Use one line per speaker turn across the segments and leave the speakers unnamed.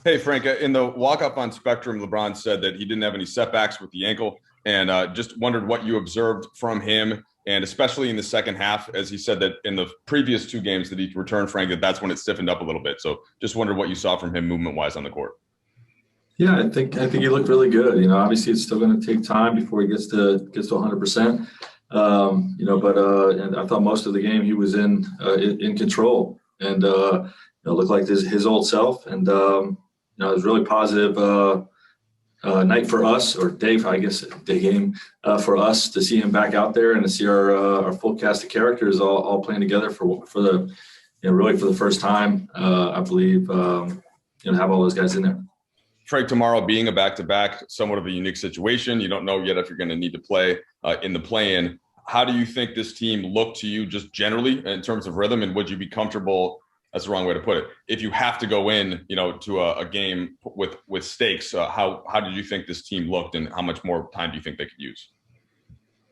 Hey, Frank, in the walk-up on Spectrum, LeBron said that he didn't have any setbacks with the ankle, and just wondered what you observed from him, and especially in the second half, as he said that in the previous two games that he returned, Frank, that's when it stiffened up a little bit. So just wondered what you saw from him movement-wise on the court.
Yeah, I think he looked really good. Obviously it's still going to take time before he gets to 100%. But and I thought most of the game he was in control and looked like his old self. And it was really positive night for us, or day game for us to see him back out there and to see our full cast of characters all playing together for the really for the first time. I believe have all those guys in there.
Frank, tomorrow being a back-to-back, somewhat of a unique situation. You don't know yet if you're going to need to play in the play-in. How do you think this team looked to you just generally in terms of rhythm? And would you be comfortable, that's the wrong way to put it, if you have to go in, to a game with stakes, how did you think this team looked and how much more time do you think they could use?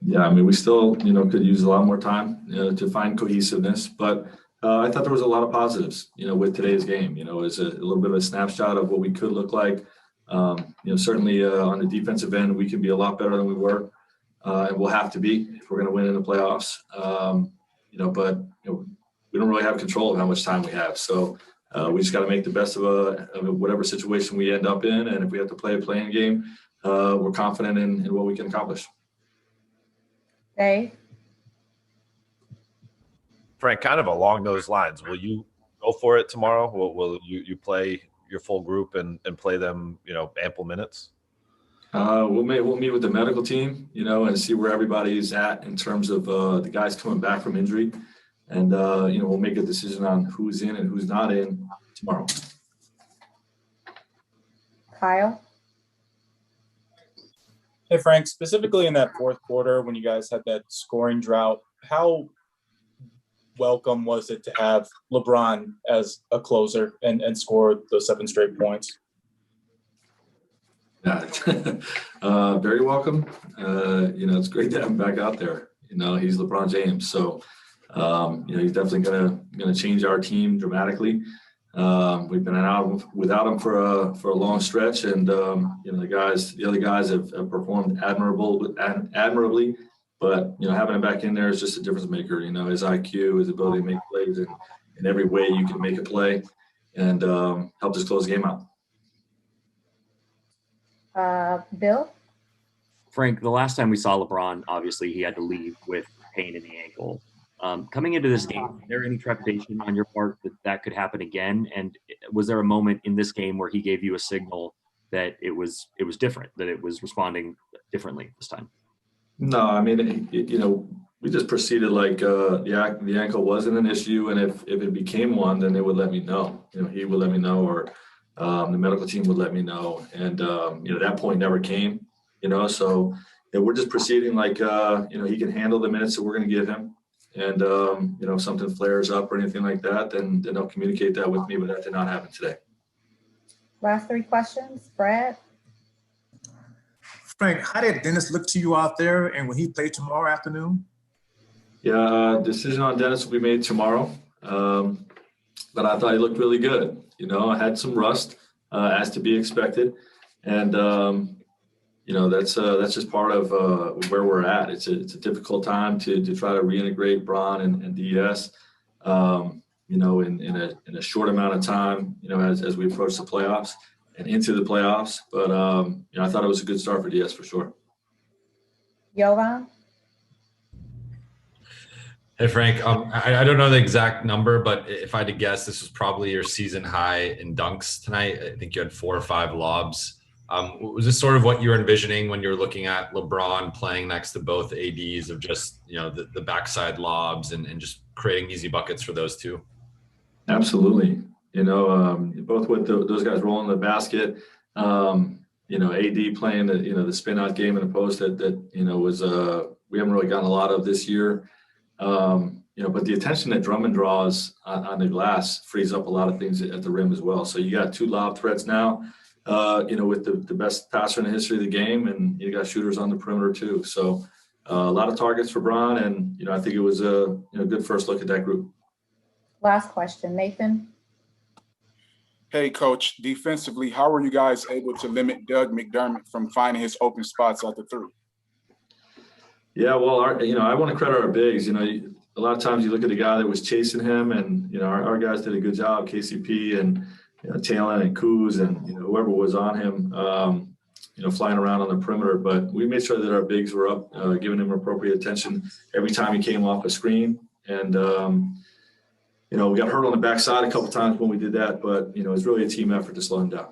Yeah, I mean, we still, could use a lot more time to find cohesiveness, but I thought there was a lot of positives, with today's game. It was a little bit of a snapshot of what we could look like. Certainly on the defensive end, we can be a lot better than we were, and we'll have to be if we're going to win in the playoffs. But we don't really have control of how much time we have. So we just got to make the best of whatever situation we end up in. And if we have to play a play-in game, we're confident in what we can accomplish.
Dave?
Frank, kind of along those lines, will you go for it tomorrow? Will you play your full group and play them, ample minutes?
We'll meet with the medical team, and see where everybody's at in terms of the guys coming back from injury. And, we'll make a decision on who's in and who's not in tomorrow.
Kyle?
Hey, Frank, specifically in that fourth quarter when you guys had that scoring drought, how welcome was it to have LeBron as a closer and score those 7 straight points?
Yeah, very welcome. It's great to have him back out there. He's LeBron James, so he's definitely gonna change our team dramatically. We've been out without him for a long stretch, and the other guys have performed admirably. But having him back in there is just a difference maker. His IQ, his ability to make plays in every way you can make a play, and helped us close the game out.
Bill?
Frank, the last time we saw LeBron, obviously he had to leave with pain in the ankle. Coming into this game, is there any trepidation on your part that could happen again? And was there a moment in this game where he gave you a signal that it was different, that it was responding differently this time?
No, I mean, we just proceeded like the ankle wasn't an issue, and if it became one, then they would let me know. He would let me know, or the medical team would let me know, and that point never came. So we're just proceeding like he can handle the minutes that we're going to give him, and if something flares up or anything like that, then they'll communicate that with me. But that did not happen today.
Last 3 questions, Brad?
Frank, how did Dennis look to you out there, and will he play tomorrow afternoon?
Yeah, decision on Dennis will be made tomorrow. But I thought he looked really good. I had some rust, as to be expected, and that's just part of where we're at. It's a difficult time to try to reintegrate Bron and DS, in a short amount of time, as we approach the playoffs and into the playoffs. But I thought it was a good start for DS for sure.
Jovan?
Hey, Frank. I don't know the exact number, but if I had to guess, this was probably your season high in dunks tonight. I think you had 4 or 5 lobs. Was this sort of what you were envisioning when you were looking at LeBron playing next to both ADs, of just, the backside lobs and just creating easy buckets for those two?
Absolutely. Both with those guys rolling the basket, AD playing the spin out game in the post that was we haven't really gotten a lot of this year. But the attention that Drummond draws on the glass frees up a lot of things at the rim as well. So you got 2 lob threats now, with the best passer in the history of the game, and you got shooters on the perimeter too. So a lot of targets for Bron, and I think it was a good first look at that group.
Last question, Nathan?
Hey, Coach, defensively, how were you guys able to limit Doug McDermott from finding his open spots at the 3?
Yeah, well, I want to credit our bigs. A lot of times you look at a guy that was chasing him, and our guys did a good job. KCP and Talon and Kuz and whoever was on him, flying around on the perimeter. But we made sure that our bigs were up, giving him appropriate attention every time he came off a screen. And we got hurt on the backside a couple times when we did that, but it was really a team effort to slow him down.